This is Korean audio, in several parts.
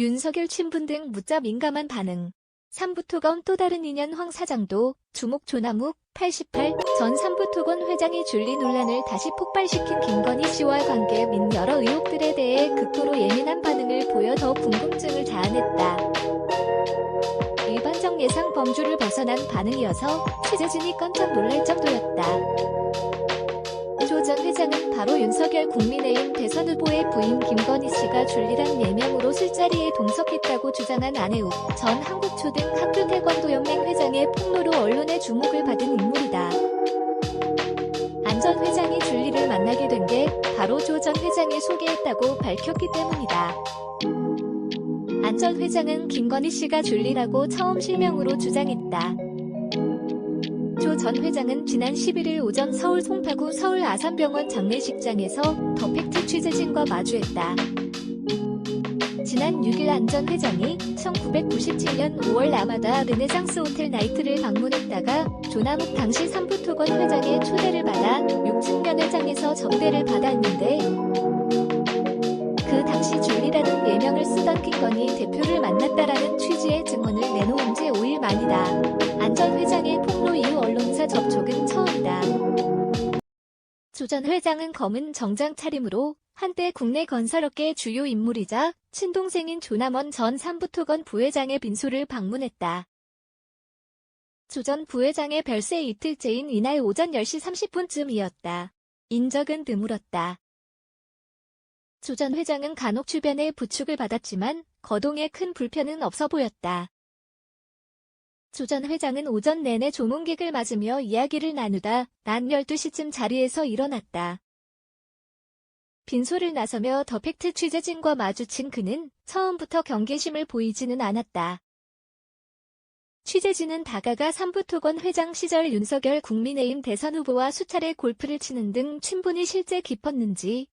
윤석열 친분 등 묻자 민감한 반응. 삼부토건 또 다른 인연 황 사장도 주목. 조남욱 88 전 삼부토건 회장이 줄리 논란을 다시 폭발시킨 김건희 씨와 관계 및 여러 의혹들에 대해 극도로 예민한 반응을 보여 더 궁금증을 자아냈다. 일반적 예상 범주를 벗어난 반응이어서 취재진이 깜짝 놀랄 정도였다. 조 전 회장은 바로 윤석열 국민의힘 대선 후보의 부인 김건희 씨가 줄리란 예명으로 술자리에 동석했다고 주장한 안혜욱 전 한국초등학교태권도연맹 회장의 폭로로 언론의 주목을 받은 인물이다. 안 전 회장이 줄리를 만나게 된 게 바로 조 전 회장이 소개했다고 밝혔기 때문이다. 안 전 회장은 김건희 씨가 줄리라고 처음 실명으로 주장했다. 조 전 회장은 지난 11일 오전 서울 송파구 서울 아산병원 장례식장에서 더 팩트 취재진과 마주했다. 지난 6일 안 전 회장이 1997년 5월 라마다 르네상스 호텔 나이트를 방문했다가 조남욱 당시 삼부토건 회장의 초대를 받아 6층 면회장에서 접대를 받았는데 그 당시 줄리라는 예명을 쓰던 김건희 대표를 만났다라는 취지의 증언을 내놓은 지 5일 만이다. 안 전 회장의 폭로 이후 언론사 접촉은 처음이다. 조 전 회장은 검은 정장 차림으로 한때 국내 건설업계의 주요 인물이자 친동생인 조남원 전 삼부토건 부회장의 빈소를 방문했다. 조 전 부회장의 별세 이틀째인 이날 오전 10시 30분쯤이었다. 인적은 드물었다. 조 전 회장은 간혹 주변의 부축을 받았지만 거동에 큰 불편은 없어 보였다. 조 전 회장은 오전 내내 조문객을 맞으며 이야기를 나누다 낮 12시쯤 자리에서 일어났다. 빈소를 나서며 더 팩트 취재진과 마주친 그는 처음부터 경계심을 보이지는 않았다. 취재진은 다가가 삼부토건 회장 시절 윤석열 국민의힘 대선 후보와 수차례 골프를 치는 등 친분이 실제 깊었는지,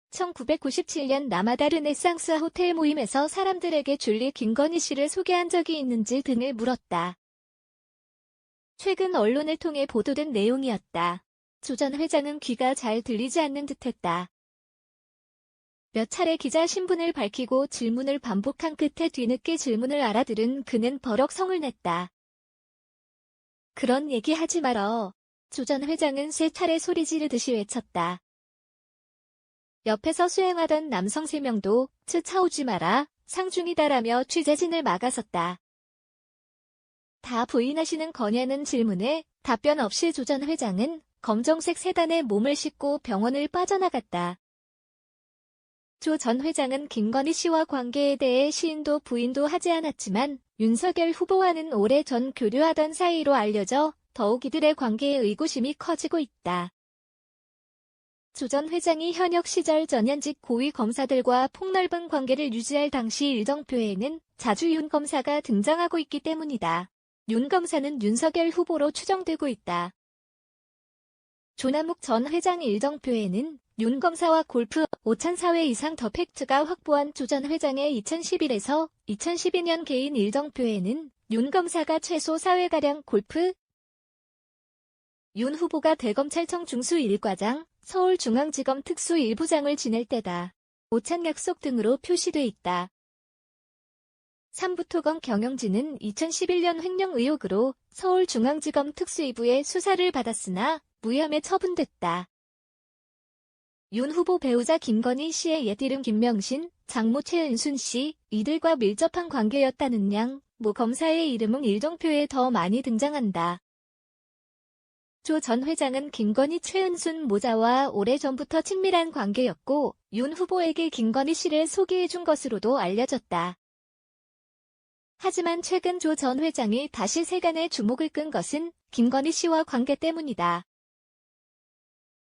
1997년 라마다 르네상스 호텔 모임에서 사람들에게 줄리 김건희 씨를 소개한 적이 있는지 등을 물었다. 최근 언론을 통해 보도된 내용이었다. 조 전 회장은 귀가 잘 들리지 않는 듯했다. 몇 차례 기자 신분을 밝히고 질문을 반복한 끝에 뒤늦게 질문을 알아들은 그는 버럭 성을 냈다. 그런 얘기 하지 말어. 조 전 회장은 3차례 소리 지르듯이 외쳤다. 옆에서 수행하던 남성 3명도 쫓아오지 마라, 상중이다라며 취재진을 막아섰다. 다 부인하시는 거냐는 질문에 답변 없이 조 전 회장은 검정색 세단에 몸을 싣고 병원을 빠져나갔다. 조 전 회장은 김건희 씨와 관계에 대해 시인도 부인도 하지 않았지만 윤석열 후보와는 오래전 교류하던 사이로 알려져 더욱 이들의 관계에 의구심이 커지고 있다. 조 전 회장이 현역 시절 전현직 고위 검사들과 폭넓은 관계를 유지할 당시 일정표에는 자주 윤 검사가 등장하고 있기 때문이다. 윤 검사는 윤석열 후보로 추정되고 있다. 조남욱 전 회장 일정표에는 윤 검사와 골프 5,004회 이상 더 팩트가 확보한 조 전 회장의 2011에서 2012년 개인 일정표에는 윤 검사가 최소 4회가량 골프, 윤 후보가 대검찰청 중수 1과장, 서울중앙지검 특수 1부장을 지낼 때다. 오찬 약속 등으로 표시돼 있다. 삼부토건 경영진은 2011년 횡령 의혹으로 서울중앙지검 특수 2부의 수사를 받았으나 무혐의 처분됐다. 윤 후보 배우자 김건희 씨의 옛 이름 김명신, 장모 최은순 씨, 이들과 밀접한 관계였다는 양, 모 검사의 이름은 일정표에 더 많이 등장한다. 조 전 회장은 김건희 최은순 모자와 오래전부터 친밀한 관계였고 윤 후보에게 김건희 씨를 소개해준 것으로도 알려졌다. 하지만 최근 조 전 회장이 다시 세간의 주목을 끈 것은 김건희 씨와 관계 때문이다.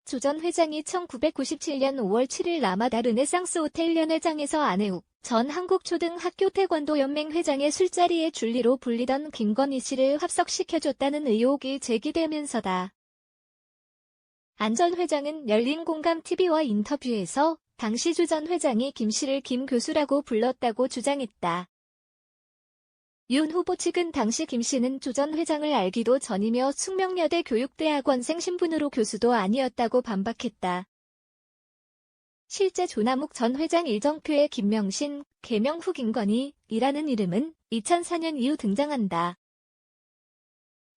조 전 회장이 1997년 5월 7일 라마다 르네상스 호텔 연회장에서 안혜욱 전 한국초등학교태권도연맹 회장의 술자리에 줄리로 불리던 김건희 씨를 합석시켜줬다는 의혹이 제기되면서다. 안 전 회장은 열린공감TV와 인터뷰에서 당시 조 전 회장이 김 씨를 김 교수라고 불렀다고 주장했다. 윤 후보 측은 당시 김 씨는 조 전 회장을 알기도 전이며 숙명여대 교육대학원생 신분으로 교수도 아니었다고 반박했다. 실제 조남욱 전 회장 일정표에 김명신, 개명 후 김건희이라는 이름은 2004년 이후 등장한다.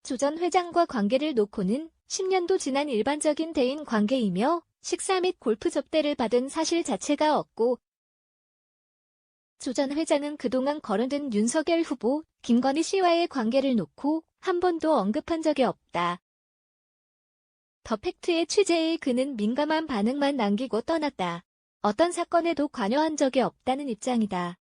조 전 회장과 관계를 놓고는 10년도 지난 일반적인 대인 관계이며 식사 및 골프 접대를 받은 사실 자체가 없고 조 전 회장은 그동안 거론된 윤석열 후보, 김건희 씨와의 관계를 놓고 한 번도 언급한 적이 없다. 더 팩트의 취재에 그는 민감한 반응만 남기고 떠났다. 어떤 사건에도 관여한 적이 없다는 입장이다.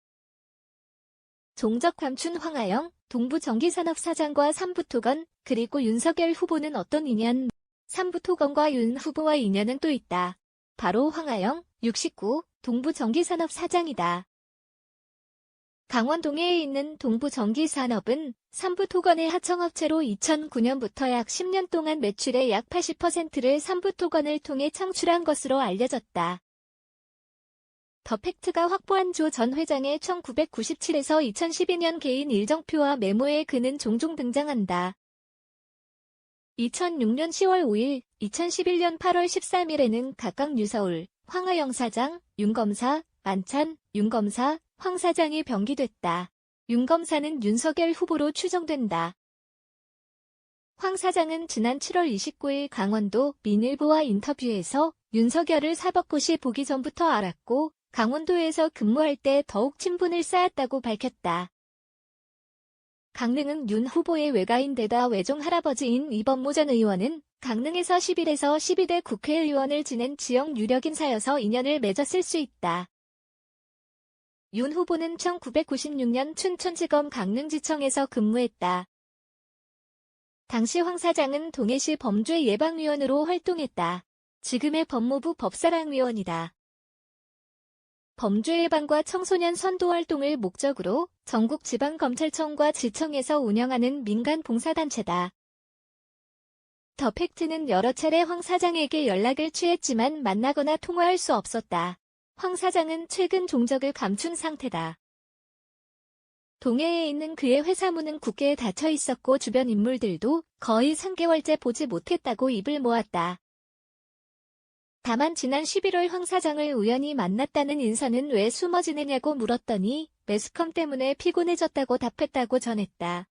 종적 감춘 황하영, 동부전기산업 사장과 삼부토건, 그리고 윤석열 후보는 어떤 인연? 삼부토건과 윤 후보와 인연은 또 있다. 바로 황하영, 69, 동부전기산업 사장이다. 강원동해에 있는 동부전기산업은 삼부토건의 하청업체로 2009년부터 약 10년 동안 매출의 약 80%를 삼부토건을 통해 창출한 것으로 알려졌다. 더 팩트가 확보한 조 전 회장의 1997에서 2012년 개인 일정표와 메모에 그는 종종 등장한다. 2006년 10월 5일, 2011년 8월 13일에는 각각 류서울, 황하영 사장, 윤 검사, 만찬, 윤 검사, 황 사장이 병기됐다. 윤 검사는 윤석열 후보로 추정된다. 황 사장은 지난 7월 29일 강원도 민일보와 인터뷰에서 윤석열을 사법고시 보기 전부터 알았고 강원도에서 근무할 때 더욱 친분을 쌓았다고 밝혔다. 강릉은 윤 후보의 외가인데다 외종 할아버지인 이범모 전 의원은 강릉에서 11에서 12대 국회의원을 지낸 지역 유력 인사여서 인연을 맺었을 수 있다. 윤 후보는 1996년 춘천지검 강릉지청에서 근무했다. 당시 황 사장은 동해시 범죄예방위원으로 활동했다. 지금의 법무부 법사랑위원이다. 범죄예방과 청소년 선도 활동을 목적으로 전국 지방검찰청과 지청에서 운영하는 민간 봉사단체다. 더 팩트는 여러 차례 황 사장에게 연락을 취했지만 만나거나 통화할 수 없었다. 황 사장은 최근 종적을 감춘 상태다. 동해에 있는 그의 회사문은 굳게 닫혀 있었고 주변 인물들도 거의 3개월째 보지 못했다고 입을 모았다. 다만 지난 11월 황 사장을 우연히 만났다는 인사는 왜 숨어 지내냐고 물었더니 매스컴 때문에 피곤해졌다고 답했다고 전했다.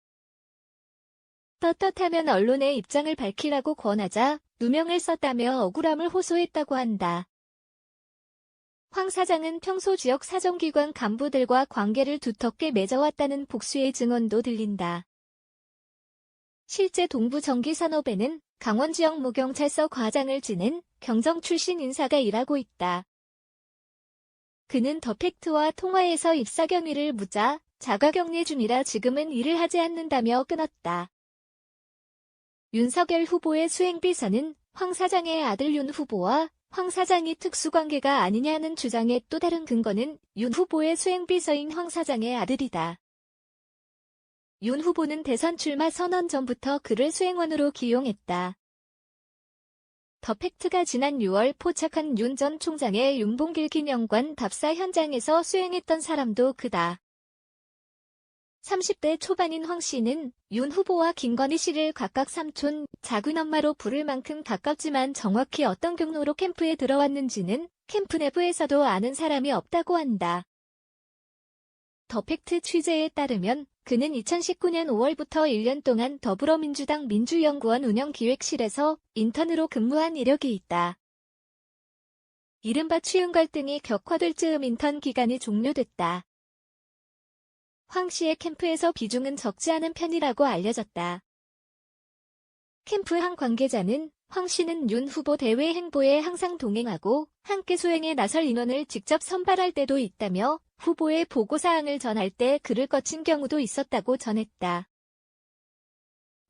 떳떳하면 언론의 입장을 밝히라고 권하자 누명을 썼다며 억울함을 호소했다고 한다. 황 사장은 평소 지역 사정기관 간부들과 관계를 두텁게 맺어왔다는 복수의 증언도 들린다. 실제 동부전기산업에는 강원 지역 무경찰서 과장을 지낸 경정 출신 인사가 일하고 있다. 그는 더 팩트와 통화에서 입사 경위를 묻자 자가격리 중이라 지금은 일을 하지 않는다며 끊었다. 윤석열 후보의 수행비서는 황 사장의 아들 윤 후보와 황 사장이 특수관계가 아니냐는 주장의 또 다른 근거는 윤 후보의 수행비서인 황 사장의 아들이다. 윤 후보는 대선 출마 선언 전부터 그를 수행원으로 기용했다. 더 팩트가 지난 6월 포착한 윤 전 총장의 윤봉길 기념관 답사 현장에서 수행했던 사람도 그다. 30대 초반인 황 씨는 윤 후보와 김건희 씨를 각각 삼촌, 작은 엄마로 부를 만큼 가깝지만 정확히 어떤 경로로 캠프에 들어왔는지는 캠프 내부에서도 아는 사람이 없다고 한다. 더 팩트 취재에 따르면 그는 2019년 5월부터 1년 동안 더불어민주당 민주연구원 운영기획실에서 인턴으로 근무한 이력이 있다. 이른바 취임 갈등이 격화될 즈음 인턴 기간이 종료됐다. 황 씨의 캠프에서 비중은 적지 않은 편이라고 알려졌다. 캠프 한 관계자는 황 씨는 윤 후보 대회 행보에 항상 동행하고 함께 수행에 나설 인원을 직접 선발할 때도 있다며 후보의 보고사항을 전할 때 그를 거친 경우도 있었다고 전했다.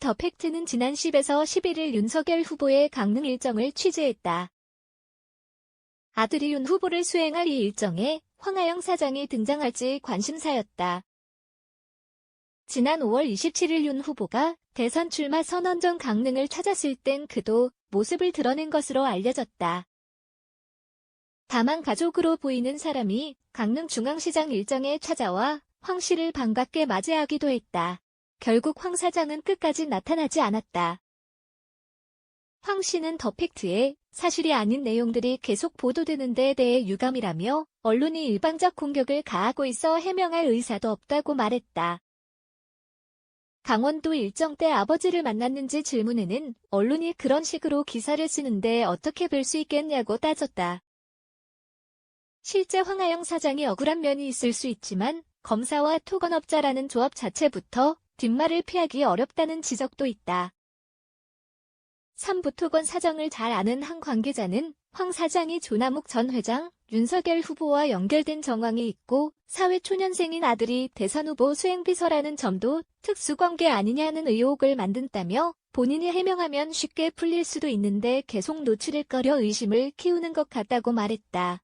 더 팩트는 지난 10에서 11일 윤석열 후보의 강릉 일정을 취재했다. 아들이 윤 후보를 수행할 이 일정에 황하영 사장이 등장할지 관심사였다. 지난 5월 27일 윤 후보가 대선 출마 선언 전 강릉을 찾았을 땐 그도 모습을 드러낸 것으로 알려졌다. 다만 가족으로 보이는 사람이 강릉중앙시장 일정에 찾아와 황 씨를 반갑게 맞이하기도 했다. 결국 황 사장은 끝까지 나타나지 않았다. 황 씨는 더 팩트에 사실이 아닌 내용들이 계속 보도되는 데에 대해 유감이라며 언론이 일방적 공격을 가하고 있어 해명할 의사도 없다고 말했다. 강원도 일정 때 아버지를 만났는지 질문에는 언론이 그런 식으로 기사를 쓰는데 어떻게 볼 수 있겠냐고 따졌다. 실제 황하영 사장이 억울한 면이 있을 수 있지만 검사와 토건업자라는 조합 자체부터 뒷말을 피하기 어렵다는 지적도 있다. 삼부토건 사정을 잘 아는 한 관계자는 황 사장이 조남욱 전 회장, 윤석열 후보와 연결된 정황이 있고 사회초년생인 아들이 대선 후보 수행비서라는 점도 특수관계 아니냐는 의혹을 만든다며 본인이 해명하면 쉽게 풀릴 수도 있는데 계속 노출일거려 의심을 키우는 것 같다고 말했다.